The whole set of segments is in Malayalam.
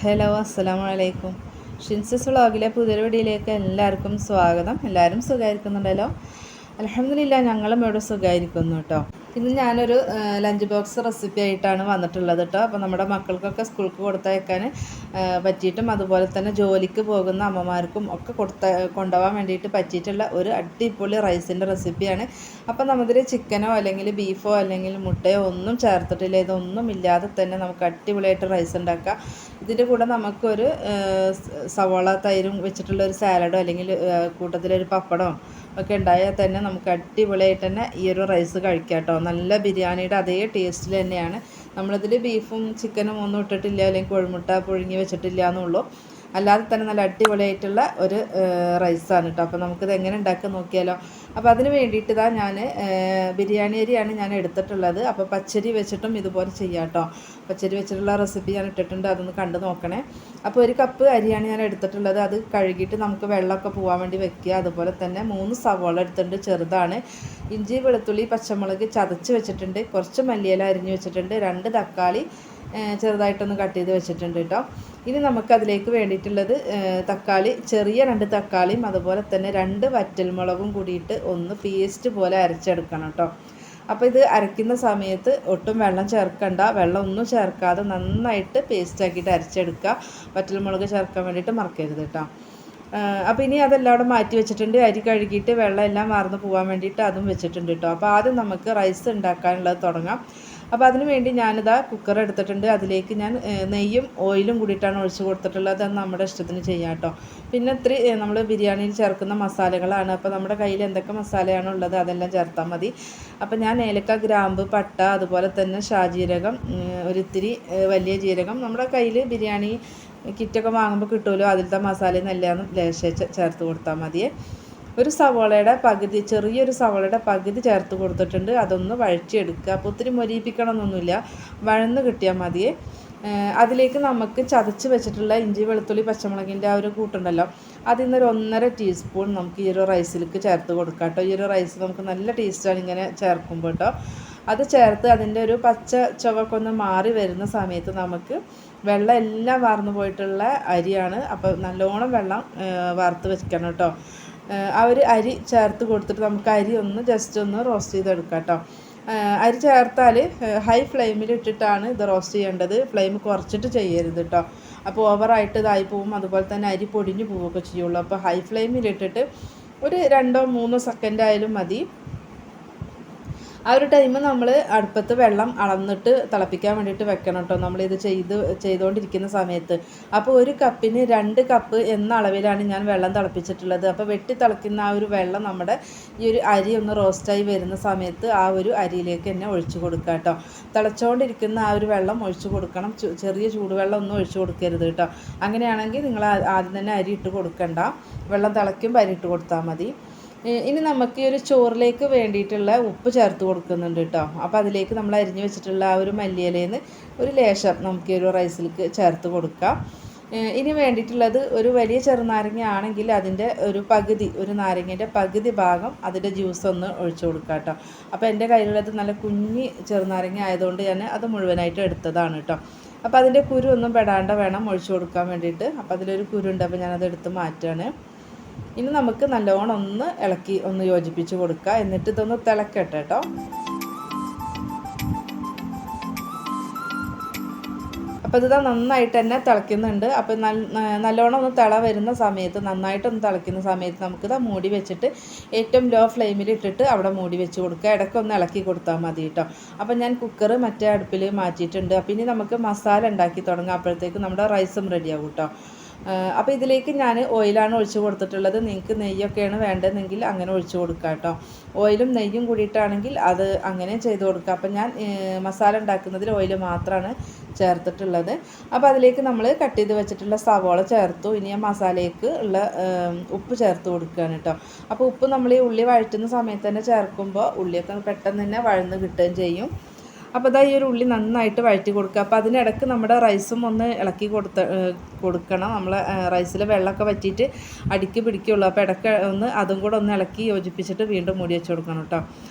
ഹലോ, അസ്സലാമു അലൈക്കും. ഷിൻസസ് വ്ളോഗിലെ പുതിയൊരു വീഡിയോയിലേക്ക് എല്ലാവർക്കും സ്വാഗതം. എല്ലാവരും സുഖമായിരിക്കുന്നുണ്ടല്ലോ? അൽഹംദുലില്ലാഹ്, ഞങ്ങളും ഇവിടെ സുഖമായിരിക്കുന്നു കേട്ടോ. ഇന്ന് ഞാനൊരു ലഞ്ച് ബോക്സ് റെസിപ്പി ആയിട്ടാണ് വന്നിട്ടുള്ളത് കേട്ടോ. അപ്പോൾ നമ്മുടെ മക്കൾക്കൊക്കെ സ്കൂൾക്ക് കൊടുത്തയക്കാൻ പറ്റിയിട്ടും അതുപോലെ തന്നെ ജോലിക്ക് പോകുന്ന അമ്മമാർക്കും ഒക്കെ കൊണ്ടുപോകാൻ വേണ്ടിയിട്ട് പറ്റിയിട്ടുള്ള ഒരു അടിപൊളി റൈസിൻ്റെ റെസിപ്പിയാണ്. അപ്പോൾ നമുക്കിൽ ചിക്കനോ അല്ലെങ്കിൽ ബീഫോ അല്ലെങ്കിൽ മുട്ടയോ ഒന്നും ചേർത്തിട്ടില്ല. ഇതൊന്നും ഇല്ലാതെ തന്നെ നമുക്ക് അടിപൊളിയായിട്ട് റൈസ് ഉണ്ടാക്കാം. ഇതിൻ്റെ കൂടെ നമുക്കൊരു സവാള തൈരും വെച്ചിട്ടുള്ള ഒരു സാലഡോ അല്ലെങ്കിൽ കൂട്ടത്തിലൊരു പപ്പടമോ ഒക്കെ ഉണ്ടായാൽ തന്നെ നമുക്ക് അടിപൊളിയായിട്ട് തന്നെ ഈ ഒരു റൈസ് കഴിക്കാം കേട്ടോ. നല്ല ബിരിയാണിയുടെ അതേ ടേസ്റ്റിൽ തന്നെയാണ്. നമ്മളിതിൽ ബീഫും ചിക്കനും ഒന്നും ഇട്ടിട്ടില്ല, അല്ലെങ്കിൽ കോഴിമുട്ട പുഴുങ്ങി വെച്ചിട്ടില്ല എന്നുള്ളൂ. അല്ലാതെ തന്നെ നല്ല അടിപൊളിയായിട്ടുള്ള ഒരു റൈസാണ് കേട്ടോ. അപ്പോൾ നമുക്കിത് എങ്ങനെ ഉണ്ടാക്കി നോക്കിയാലോ. അപ്പോൾ അതിന് വേണ്ടിയിട്ട് ഇതാ ഞാൻ ബിരിയാണി അരിയാണ് ഞാൻ എടുത്തിട്ടുള്ളത്. അപ്പോൾ പച്ചരി വെച്ചിട്ടും ഇതുപോലെ ചെയ്യാം കേട്ടോ. പച്ചരി വെച്ചിട്ടുള്ള റെസിപ്പി ഞാൻ ഇട്ടിട്ടുണ്ട്, അതൊന്ന് കണ്ടു നോക്കണേ. അപ്പോൾ ഒരു കപ്പ് അരിയാണ് ഞാൻ എടുത്തിട്ടുള്ളത്. അത് കഴുകിയിട്ട് നമുക്ക് വെള്ളമൊക്കെ പോകാൻ വേണ്ടി വെക്കുക. അതുപോലെ തന്നെ 3 സവാള എടുത്തിട്ടുണ്ട്, ചെറുതാണ്. ഇഞ്ചി വെളുത്തുള്ളി പച്ചമുളക് ചതച്ച് വെച്ചിട്ടുണ്ട്. കുറച്ച് മല്ലിയില അരിഞ്ഞ് വെച്ചിട്ടുണ്ട്. 2 തക്കാളി ചെറുതായിട്ടൊന്ന് കട്ട് ചെയ്ത് വെച്ചിട്ടുണ്ട് കേട്ടോ. ഇനി നമുക്കതിലേക്ക് വേണ്ടിയിട്ടുള്ളത് തക്കാളി, ചെറിയ 2 തക്കാളിയും അതുപോലെ തന്നെ 2 വറ്റൽമുളകും കൂടിയിട്ട് ഒന്ന് പേസ്റ്റ് പോലെ അരച്ചെടുക്കണം കേട്ടോ. അപ്പോൾ ഇത് അരയ്ക്കുന്ന സമയത്ത് ഒട്ടും വെള്ളം ചേർക്കണ്ട, വെള്ളം ഒന്നും ചേർക്കാതെ നന്നായിട്ട് പേസ്റ്റ് ആക്കിയിട്ട് അരച്ചെടുക്കുക. വറ്റൽമുളക് ചേർക്കാൻ വേണ്ടിയിട്ട് മറക്കരുത് കേട്ടോ. അപ്പോൾ ഇനി അതെല്ലാം അവിടെ മാറ്റി വെച്ചിട്ടുണ്ട്. അരി കഴുകിയിട്ട് വെള്ളം എല്ലാം വാർന്ന് പോകാൻ വേണ്ടിയിട്ട് അതും വെച്ചിട്ടുണ്ട് കേട്ടോ. അപ്പോൾ ആദ്യം നമുക്ക് റൈസ് ഉണ്ടാക്കാനുള്ളത് തുടങ്ങാം. അപ്പോൾ അതിന് വേണ്ടി ഞാനിതാ കുക്കർ എടുത്തിട്ടുണ്ട്. അതിലേക്ക് ഞാൻ നെയ്യും ഓയിലും കൂടിയിട്ടാണ് ഒഴിച്ച് കൊടുത്തിട്ടുള്ളത്. അത് നമ്മുടെ ഇഷ്ടത്തിന് ചെയ്യാം കേട്ടോ. പിന്നെ ഇത്തിരി നമ്മൾ ബിരിയാണിയിൽ ചേർക്കുന്ന മസാലകളാണ്. അപ്പോൾ നമ്മുടെ കയ്യിൽ എന്തൊക്കെ മസാലയാണ് ഉള്ളത് അതെല്ലാം ചേർത്താൽ മതി. അപ്പോൾ ഞാൻ ഏലക്ക, ഗ്രാമ്പ്, പട്ട, അതുപോലെ തന്നെ ഷാജീരകം, ഒരിത്തിരി വലിയ ജീരകം, നമ്മുടെ കയ്യിൽ ബിരിയാണി കിറ്റൊക്കെ വാങ്ങുമ്പോൾ കിട്ടുമല്ലോ, അതിലത്തെ മസാലയും എല്ലാം ലേശം ചേർത്ത് കൊടുത്താൽ മതിയേ. ഒരു സവാളയുടെ പകുതി, ചെറിയൊരു സവാളയുടെ പകുതി ചേർത്ത് കൊടുത്തിട്ടുണ്ട്. അതൊന്ന് വഴറ്റിയെടുക്കുക. അപ്പോൾ ഒത്തിരി മൊരിയിപ്പിക്കണമെന്നൊന്നുമില്ല, വഴന്ന് കിട്ടിയാൽ മതിയേ. അതിലേക്ക് നമുക്ക് ചതച്ച് വെച്ചിട്ടുള്ള ഇഞ്ചി വെളുത്തുള്ളി പച്ചമുളകിൻ്റെ ആ ഒരു കൂട്ടുണ്ടല്ലോ, അതിൽ നിന്നൊരു 1.5 ടീസ്പൂൺ നമുക്ക് ഈ ഒരു റൈസിലേക്ക് ചേർത്ത് കൊടുക്കാം കേട്ടോ. ഈ ഒരു റൈസ് നമുക്ക് നല്ല ടേസ്റ്റാണ് ഇങ്ങനെ ചേർക്കുമ്പോൾ കേട്ടോ. അത് ചേർത്ത് അതിൻ്റെ ഒരു പച്ച ചുവക്കൊന്ന് മാറി വരുന്ന സമയത്ത് നമുക്ക് വെള്ളം എല്ലാം വാർന്നു പോയിട്ടുള്ള അരിയാണ്. അപ്പോൾ നല്ലോണം വെള്ളം വാർത്ത് വെക്കണം കേട്ടോ. ആ ഒരു അരി ചേർത്ത് കൊടുത്തിട്ട് നമുക്ക് അരി ഒന്ന് ജസ്റ്റ് ഒന്ന് റോസ്റ്റ് ചെയ്തെടുക്കാം കേട്ടോ. അരി ചേർത്താൽ ഹൈ ഫ്ലെയിമിൽ ഇട്ടിട്ടാണ് ഇത് റോസ്റ്റ് ചെയ്യേണ്ടത്. ഫ്ലെയിം കുറച്ചിട്ട് ചെയ്യരുത് കേട്ടോ. അപ്പോൾ ഓവറായിട്ട് ഇതായി പോവും, അതുപോലെ തന്നെ അരി പൊടിഞ്ഞു പോവുകയൊക്കെ ചെയ്യുള്ളൂ. അപ്പോൾ ഹൈ ഫ്ലെയിമിൽ ഇട്ടിട്ട് ഒരു 2-3 സെക്കൻഡ് ആയാലും മതി. ആ ഒരു ടൈം നമ്മൾ അടുപ്പത്ത് വെള്ളം അളന്നിട്ട് തിളപ്പിക്കാൻ വേണ്ടിയിട്ട് വെക്കണം കേട്ടോ, നമ്മളിത് ചെയ്തുകൊണ്ടിരിക്കുന്ന സമയത്ത്. അപ്പോൾ ഒരു കപ്പിന് 2 കപ്പ് എന്ന അളവിലാണ് ഞാൻ വെള്ളം തിളപ്പിച്ചിട്ടുള്ളത്. അപ്പോൾ വെട്ടി തിളയ്ക്കുന്ന ആ ഒരു വെള്ളം നമ്മുടെ ഈ ഒരു അരി ഒന്ന് റോസ്റ്റായി വരുന്ന സമയത്ത് ആ ഒരു അരിയിലേക്ക് തന്നെ ഒഴിച്ചു കൊടുക്കുക കേട്ടോ. തിളച്ചുകൊണ്ടിരിക്കുന്ന ആ ഒരു വെള്ളം ഒഴിച്ചു കൊടുക്കണം. ചെറിയ ചൂടുവെള്ളം ഒന്നും ഒഴിച്ചു കൊടുക്കരുത് കേട്ടോ. അങ്ങനെയാണെങ്കിൽ നിങ്ങൾ ആദ്യം തന്നെ അരി ഇട്ട് കൊടുക്കണ്ട, വെള്ളം തിളയ്ക്കുമ്പോൾ അരി ഇട്ട് കൊടുത്താൽ മതി. ഇനി നമുക്ക് ഈ ഒരു ചോറിലേക്ക് വേണ്ടിയിട്ടുള്ള ഉപ്പ് ചേർത്ത് കൊടുക്കുന്നുണ്ട് കേട്ടോ. അപ്പോൾ അതിലേക്ക് നമ്മൾ അരിഞ്ഞ് വെച്ചിട്ടുള്ള ആ ഒരു മല്ലിയിലേന്ന് ഒരു ലേശം നമുക്ക് ഈ ഒരു റൈസിലേക്ക് ചേർത്ത് കൊടുക്കാം. ഇനി വേണ്ടിയിട്ടുള്ളത് ഒരു വലിയ ചെറുനാരങ്ങ ആണെങ്കിൽ അതിൻ്റെ ഒരു പകുതി, ഒരു നാരങ്ങേൻ്റെ പകുതി ഭാഗം അതിൻ്റെ ജ്യൂസ് ഒന്ന് ഒഴിച്ചു കൊടുക്കാം കേട്ടോ. അപ്പോൾ എൻ്റെ കയ്യിലുള്ളത് നല്ല കുഞ്ഞി ചെറുനാരങ്ങ ആയതുകൊണ്ട് ഞാൻ അത് മുഴുവനായിട്ട് എടുത്തതാണ് കേട്ടോ. അപ്പോൾ അതിൻ്റെ കുരു ഒന്നും പെടാണ്ട് വേണം ഒഴിച്ചു കൊടുക്കാൻ വേണ്ടിയിട്ട്. അപ്പോൾ അതിലൊരു കുരുണ്ട്, അപ്പോൾ ഞാനത് എടുത്ത് മാറ്റുകയാണ്. ഇനി നമുക്ക് നല്ലോണം ഒന്ന് ഇളക്കി ഒന്ന് യോജിപ്പിച്ച് കൊടുക്കുക. എന്നിട്ട് ഇതൊന്ന് തിളക്കട്ടെ കേട്ടോ. അപ്പോൾ ഇത് നന്നായിട്ട് തന്നെ തിളയ്ക്കുന്നുണ്ട്. അപ്പോൾ നല്ലോണം ഒന്ന് തിള വരുന്ന സമയത്ത്, നന്നായിട്ടൊന്ന് തിളയ്ക്കുന്ന സമയത്ത് നമുക്കിത് മൂടി വെച്ചിട്ട് ഏറ്റവും ലോ ഫ്ലെയിമിൽ ഇട്ടിട്ട് അവിടെ മൂടി വെച്ച് കൊടുക്കുക. ഇടയ്ക്കൊന്ന് ഇളക്കി കൊടുത്താൽ മതി കേട്ടോ. അപ്പോൾ ഞാൻ കുക്കർ മറ്റേ അടുപ്പിൽ മാറ്റിയിട്ടുണ്ട്. അപ്പോൾ ഇനി നമുക്ക് മസാല ഉണ്ടാക്കി തുടങ്ങാം. അപ്പോഴത്തേക്ക് നമ്മുടെ റൈസും റെഡിയാകും കേട്ടോ. അപ്പോൾ ഇതിലേക്ക് ഞാൻ ഓയിലാണ് ഒഴിച്ച് കൊടുത്തിട്ടുള്ളത്. നിങ്ങൾക്ക് നെയ്യൊക്കെയാണ് വേണ്ടതെങ്കിൽ അങ്ങനെ ഒഴിച്ച് കൊടുക്കുക കേട്ടോ. ഓയിലും നെയ്യും കൂടിയിട്ടാണെങ്കിൽ അത് അങ്ങനെ ചെയ്ത് കൊടുക്കുക. അപ്പോൾ ഞാൻ മസാല ഉണ്ടാക്കുന്നതിൽ ഓയിൽ മാത്രമാണ് ചേർത്തിട്ടുള്ളത്. അപ്പോൾ അതിലേക്ക് നമ്മൾ കട്ട് ചെയ്ത് വെച്ചിട്ടുള്ള സവാള ചേർത്തു. ഇനി ആ മസാലയ്ക്ക് ഉള്ള ഉപ്പ് ചേർത്ത് കൊടുക്കുകയാണ് കേട്ടോ. അപ്പോൾ ഉപ്പ് നമ്മൾ ഈ ഉള്ളി വഴറ്റുന്ന സമയത്ത് തന്നെ ചേർക്കുമ്പോൾ ഉള്ളിയൊക്കെ പെട്ടെന്ന് തന്നെ വഴന്ന് കിട്ടുകയും ചെയ്യും. അപ്പോൾ ഇതാ ഈ ഒരു ഉള്ളി നന്നായിട്ട് വഴറ്റി കൊടുക്കുക. അപ്പോൾ അതിനിടയ്ക്ക് നമ്മുടെ റൈസും ഒന്ന് ഇളക്കി കൊടുക്കണം. നമ്മൾ റൈസിൽ വെള്ളമൊക്കെ വറ്റിയിട്ട് അടിക്ക് പിടിക്കുകയുള്ളൂ. അപ്പോൾ ഇടയ്ക്ക് ഒന്ന് അതും കൂടെ ഒന്ന് ഇളക്കി യോജിപ്പിച്ചിട്ട് വീണ്ടും മൂടി വെച്ച് കൊടുക്കണം കേട്ടോ.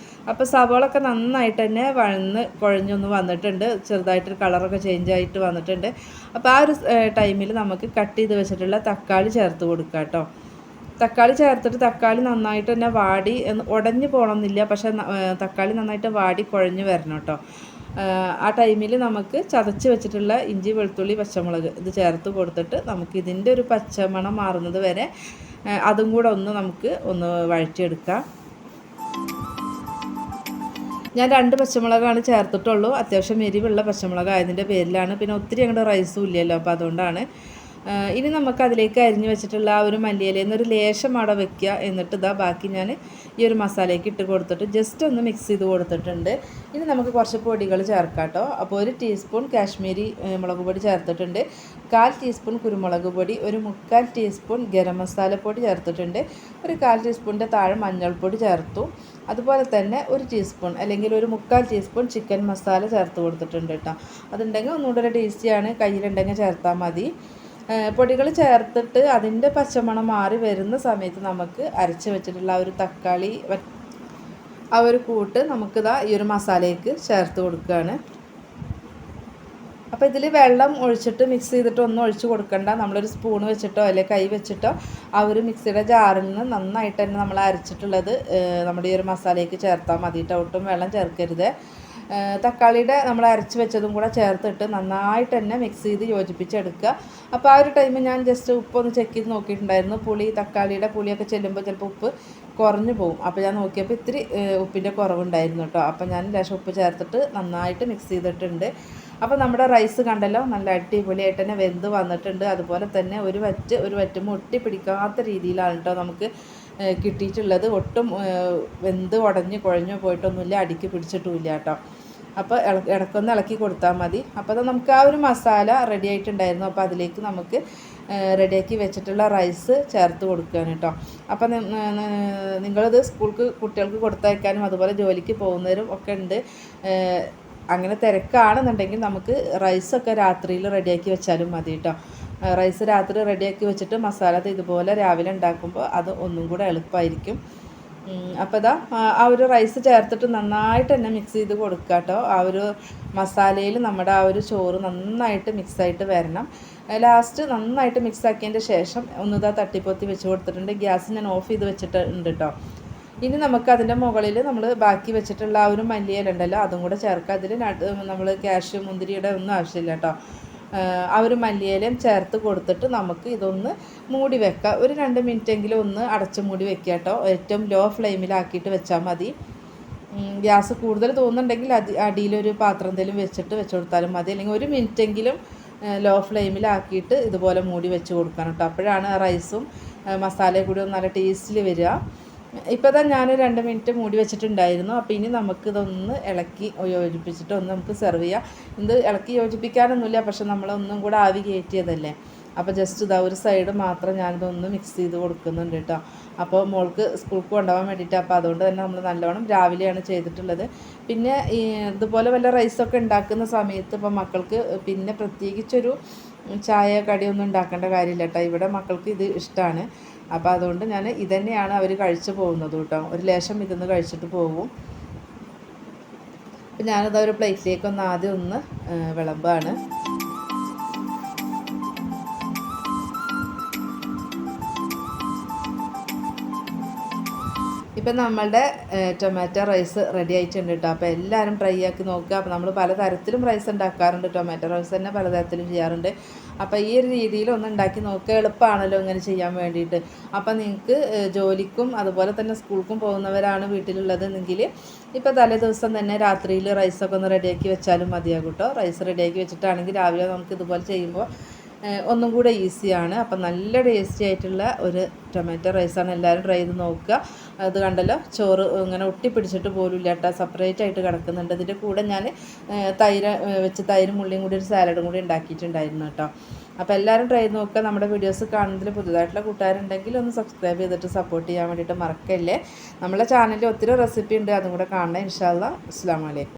അപ്പോൾ സവോളൊക്കെ നന്നായിട്ട് തന്നെ കുഴഞ്ഞൊന്ന് വന്നിട്ടുണ്ട്, ചെറുതായിട്ടൊരു കളറൊക്കെ ചേഞ്ച് ആയിട്ട് വന്നിട്ടുണ്ട്. അപ്പോൾ ആ ഒരു ടൈമിൽ നമുക്ക് കട്ട് ചെയ്ത് വെച്ചിട്ടുള്ള തക്കാളി ചേർത്ത് കൊടുക്കാം കേട്ടോ. തക്കാളി ചേർത്തിട്ട് തക്കാളി നന്നായിട്ട് തന്നെ വാടി ഉടഞ്ഞു പോകണമെന്നില്ല, പക്ഷേ തക്കാളി നന്നായിട്ട് വാടി കുഴഞ്ഞ് വരണം കേട്ടോ. ആ ടൈമിൽ നമുക്ക് ചതച്ച് വെച്ചിട്ടുള്ള ഇഞ്ചി വെളുത്തുള്ളി പച്ചമുളക് ഇത് ചേർത്ത് കൊടുത്തിട്ട് നമുക്ക് ഇതിൻ്റെ ഒരു പച്ചമണം മാറുന്നത് വരെ അതും കൂടെ നമുക്ക് വഴറ്റിയെടുക്കാം. ഞാൻ 2 പച്ചമുളകാണ് ചേർത്തിട്ടുള്ളൂ. അത്യാവശ്യം എരിവുള്ള പച്ചമുളക് ആയതിൻ്റെ പേരിലാണ്. പിന്നെ ഒത്തിരി അങ്ങോട്ട് റൈസും ഇല്ലല്ലോ, അപ്പോൾ അതുകൊണ്ടാണ്. ഇനി നമുക്ക് അതിലേക്ക് അരിഞ്ഞു വെച്ചിട്ടുള്ള ആ ഒരു മല്ലിയിലയിൽ നിന്നൊരു ലേശം അവിടെ വെക്കുക. എന്നിട്ട് ബാക്കി ഞാൻ ഈ ഒരു മസാലയ്ക്ക് ഇട്ട് കൊടുത്തിട്ട് ജസ്റ്റ് ഒന്ന് മിക്സ് ചെയ്ത് കൊടുത്തിട്ടുണ്ട്. ഇനി നമുക്ക് കുറച്ച് പൊടികൾ ചേർക്കാം കേട്ടോ. അപ്പോൾ 1 ടീസ്പൂൺ കാശ്മീരി മുളക് പൊടി ചേർത്തിട്ടുണ്ട്, 1/4 ടീസ്പൂൺ കുരുമുളക് പൊടി, 1/4 ടീസ്പൂൺ ഗരം മസാല പൊടി ചേർത്തിട്ടുണ്ട്, 1/4 ടീസ്പൂണിൻ്റെ താഴെ മഞ്ഞൾപ്പൊടി ചേർത്തു. അതുപോലെ തന്നെ 1 ടീസ്പൂൺ അല്ലെങ്കിൽ 1/4 ടീസ്പൂൺ ചിക്കൻ മസാല ചേർത്ത് കൊടുത്തിട്ടുണ്ട് കേട്ടോ. അതുണ്ടെങ്കിൽ ഒന്നുകൂടെ ടേസ്റ്റിയാണ്, കയ്യിലുണ്ടെങ്കിൽ ചേർത്താൽ മതി. പൊടികൾ ചേർത്തിട്ട് അതിൻ്റെ പച്ചമണം മാറി വരുന്ന സമയത്ത് നമുക്ക് അരച്ച് വെച്ചിട്ടുള്ള ആ ഒരു തക്കാളി ആ ഒരു കൂട്ട് നമുക്കിതാ ഈ ഒരു മസാലയ്ക്ക് ചേർത്ത് കൊടുക്കുകയാണ്. അപ്പോൾ ഇതിൽ വെള്ളം ഒഴിച്ചിട്ട് മിക്സ് ചെയ്തിട്ട് ഒന്നും ഒഴിച്ച് കൊടുക്കണ്ട. നമ്മളൊരു സ്പൂൺ വെച്ചിട്ടോ അല്ലെങ്കിൽ കൈ വെച്ചിട്ടോ ആ ഒരു മിക്സിയുടെ ജാറിൽ നിന്ന് നന്നായിട്ട് തന്നെ നമ്മൾ അരച്ചിട്ടുള്ളത് നമ്മുടെ ഈ ഒരു മസാലയ്ക്ക് ചേർത്താൽ മതിയിട്ട്, ഒട്ടും വെള്ളം ചേർക്കരുത്. തക്കാളിയുടെ നമ്മൾ അരച്ച് വെച്ചതും കൂടെ ചേർത്തിട്ട് നന്നായിട്ട് തന്നെ മിക്സ് ചെയ്ത് യോജിപ്പിച്ചെടുക്കുക. അപ്പോൾ ആ ഒരു ടൈമിൽ ഞാൻ ജസ്റ്റ് ഉപ്പൊന്ന് ചെക്ക് ചെയ്ത് നോക്കിയിട്ടുണ്ടായിരുന്നു. തക്കാളിയുടെ പുളിയൊക്കെ ചെല്ലുമ്പോൾ ചിലപ്പോൾ ഉപ്പ് കുറഞ്ഞു പോകും. അപ്പോൾ ഞാൻ നോക്കിയപ്പോൾ ഇത്തിരി ഉപ്പിൻ്റെ കുറവുണ്ടായിരുന്നു കേട്ടോ. അപ്പോൾ ഞാൻ ലേശം ഉപ്പ് ചേർത്തിട്ട് നന്നായിട്ട് മിക്സ് ചെയ്തിട്ടുണ്ട്. അപ്പോൾ നമ്മുടെ റൈസ് കണ്ടല്ലോ, നല്ല അടിപൊളിയായിട്ട് തന്നെ വെന്ത് വന്നിട്ടുണ്ട്. അതുപോലെ തന്നെ ഒരു വറ്റും ഒട്ടി പിടിക്കാത്ത രീതിയിലാണ് കേട്ടോ നമുക്ക് കിട്ടിയിട്ടുള്ളത്. ഒട്ടും വെന്ത് ഉടഞ്ഞ് കുഴഞ്ഞു പോയിട്ടൊന്നുമില്ല, അടിക്ക് പിടിച്ചിട്ടുമില്ല കേട്ടോ. അപ്പോൾ ഇടയ്ക്കൊന്ന് ഇളക്കി കൊടുത്താൽ മതി. അപ്പോൾ നമുക്ക് ആ ഒരു മസാല റെഡി ആയിട്ടുണ്ടായിരുന്നു. അപ്പോൾ അതിലേക്ക് നമുക്ക് റെഡിയാക്കി വെച്ചിട്ടുള്ള റൈസ് ചേർത്ത് കൊടുക്കുകയാണ് കേട്ടോ. അപ്പോൾ നിങ്ങളിത് കുട്ടികൾക്ക് കൊടുത്തയക്കാനും അതുപോലെ ജോലിക്ക് പോകുന്നവരും ഒക്കെ ഉണ്ട്. അങ്ങനെ തിരക്കാണെന്നുണ്ടെങ്കിൽ നമുക്ക് റൈസൊക്കെ രാത്രിയിൽ റെഡിയാക്കി വെച്ചാലും മതി കേട്ടോ. റൈസ് രാത്രി റെഡിയാക്കി വെച്ചിട്ട് മസാല ഇതുപോലെ രാവിലെ ഉണ്ടാക്കുമ്പോൾ അത് ഒന്നും കൂടെ എളുപ്പമായിരിക്കും. അപ്പോൾ ആ ഒരു റൈസ് ചേർത്തിട്ട് നന്നായിട്ട് തന്നെ മിക്സ് ചെയ്ത് കൊടുക്കുക കേട്ടോ. ആ ഒരു മസാലയിൽ നമ്മുടെ ആ ഒരു ചോറ് നന്നായിട്ട് മിക്സായിട്ട് വരണം. ലാസ്റ്റ് നന്നായിട്ട് മിക്സ് ആക്കിയതിൻ്റെ ശേഷം തട്ടിപ്പൊത്തി വെച്ച് കൊടുത്തിട്ടുണ്ട്. ഗ്യാസ് ഞാൻ ഓഫ് ചെയ്ത് വെച്ചിട്ടുണ്ട് കേട്ടോ. ഇനി നമുക്ക് അതിൻ്റെ മുകളിൽ നമ്മൾ ബാക്കി വെച്ചിട്ടുള്ള ആ ഒരു മല്ലിയില ഉണ്ടല്ലോ അതും കൂടെ ചേർക്കുക. അതിൽ നമ്മൾ കാഷ്യൂ മുന്തിരിയുടെ ഒന്നും ആവശ്യമില്ല കേട്ടോ. ആ ഒരു മല്ലിയിലയും ചേർത്ത് കൊടുത്തിട്ട് നമുക്ക് ഇതൊന്ന് മൂടി വെക്കാം. ഒരു 2 മിനിറ്റെങ്കിലും ഒന്ന് അടച്ച് മൂടി വെക്കുക കേട്ടോ. ഏറ്റവും ലോ ഫ്ലെയിമിലാക്കിയിട്ട് വെച്ചാൽ മതി. ഗ്യാസ് കൂടുതൽ തോന്നുന്നുണ്ടെങ്കിൽ അടിയിലൊരു പാത്രം എന്തെങ്കിലും വെച്ച് കൊടുത്താലും മതി. അല്ലെങ്കിൽ 1 മിനിറ്റെങ്കിലും ലോ ഫ്ലെയിമിലാക്കിയിട്ട് ഇതുപോലെ മൂടി വെച്ച് കൊടുക്കണം കേട്ടോ. അപ്പോഴാണ് റൈസും മസാലയും കൂടി ഒന്ന് നല്ല ടേസ്റ്റിൽ വരിക. ഇപ്പോൾ ഞാൻ 2 മിനിറ്റ് മൂടി വെച്ചിട്ടുണ്ടായിരുന്നു. അപ്പോൾ ഇനി നമുക്കിതൊന്ന് ഇളക്കി യോജിപ്പിച്ചിട്ട് നമുക്ക് സെർവ് ചെയ്യാം. ഇത് ഇളക്കി യോജിപ്പിക്കാനൊന്നുമില്ല, പക്ഷെ നമ്മളൊന്നും കൂടെ ആവി കയറ്റിയതല്ലേ. അപ്പോൾ ജസ്റ്റ് ഒരു സൈഡ് മാത്രം ഞാനിതൊന്ന് മിക്സ് ചെയ്ത് കൊടുക്കുന്നുണ്ട് കേട്ടോ. അപ്പോൾ മോൾക്ക് സ്കൂൾക്ക് കൊണ്ടുപോകാൻ വേണ്ടിയിട്ട്, അപ്പോൾ അതുകൊണ്ട് തന്നെ നമ്മൾ നല്ലവണ്ണം രാവിലെയാണ് ചെയ്തിട്ടുള്ളത്. പിന്നെ ഇതുപോലെ വല്ല റൈസൊക്കെ ഉണ്ടാക്കുന്ന സമയത്ത് ഇപ്പോൾ മക്കൾക്ക് പിന്നെ പ്രത്യേകിച്ചൊരു ചായ കടിയൊന്നും ഉണ്ടാക്കേണ്ട കാര്യമില്ല കേട്ടോ. ഇവിടെ മക്കൾക്ക് ഇത് ഇഷ്ടമാണ്. അപ്പോൾ അതുകൊണ്ട് ഞാൻ ഇതന്നെയാണ് അവർ കഴിച്ചു പോകുന്നത് കേട്ടോ. ഒരു ലേശം ഇതൊന്ന് കഴിച്ചിട്ട് പോകും. അപ്പോൾ ഞാനത് ഒരു പ്ലേറ്റിലേക്ക് ആദ്യം ഒന്ന് വിളമ്പാണ്. ഇപ്പം നമ്മളുടെ ടൊമാറ്റോ റൈസ് റെഡി ആയിട്ടുണ്ട് കേട്ടോ. അപ്പോൾ എല്ലാവരും ട്രൈ ആക്കി നോക്കുക. അപ്പോൾ നമ്മൾ പലതരത്തിലും റൈസ് ഉണ്ടാക്കാറുണ്ട്. ടൊമാറ്റോ റൈസ് തന്നെ പലതരത്തിലും ചെയ്യാറുണ്ട്. അപ്പോൾ ഈ ഒരു രീതിയിൽ ഒന്ന് ഉണ്ടാക്കി നോക്കുക. എളുപ്പമാണല്ലോ ഇങ്ങനെ ചെയ്യാൻ വേണ്ടിയിട്ട്. അപ്പോൾ നിങ്ങൾക്ക് ജോലിക്കും അതുപോലെ തന്നെ സ്കൂൾക്കും പോകുന്നവരാണ് വീട്ടിലുള്ളതെങ്കിൽ ഇപ്പോൾ തലേ ദിവസം തന്നെ രാത്രിയിൽ റൈസൊക്കെ ഒന്ന് റെഡിയാക്കി വെച്ചാലും മതിയാകും കേട്ടോ. റൈസ് റെഡിയാക്കി വെച്ചിട്ടാണെങ്കിൽ രാവിലെ നമുക്ക് ഇതുപോലെ ചെയ്യുമ്പോൾ ഒന്നും കൂടെ ഈസിയാണ്. അപ്പം നല്ല ടേസ്റ്റി ആയിട്ടുള്ള ഒരു ടൊമാറ്റോ റൈസാണ്. എല്ലാവരും ട്രൈ ചെയ്ത് നോക്കുക. അത് കണ്ടല്ലോ, ചോറ് ഇങ്ങനെ ഒട്ടിപ്പിടിച്ചിട്ട് പോലും ഇല്ല കേട്ടോ, സെപ്പറേറ്റ് ആയിട്ട് കിടക്കുന്നുണ്ട്. ഇതിൻ്റെ കൂടെ ഞാൻ തൈരും ഉള്ളിയും കൂടി ഒരു സാലഡും കൂടി ഉണ്ടാക്കിയിട്ടുണ്ടായിരുന്നു കേട്ടോ. അപ്പോൾ എല്ലാവരും ട്രൈ ചെയ്ത് നോക്കുക. നമ്മുടെ വീഡിയോസ് കാണുന്നതിൽ പുതുതായിട്ടുള്ള കൂട്ടുകാരുണ്ടെങ്കിൽ ഒന്ന് സബ്സ്ക്രൈബ് ചെയ്തിട്ട് സപ്പോർട്ട് ചെയ്യാൻ വേണ്ടിയിട്ട് മറക്കല്ലേ. നമ്മളെ ചാനലിൽ ഒത്തിരി റെസിപ്പി ഉണ്ട്, അതും കൂടെ കാണണം ഇൻഷാ അല്ലാഹ്. അസ്സലാമു അലൈക്കും.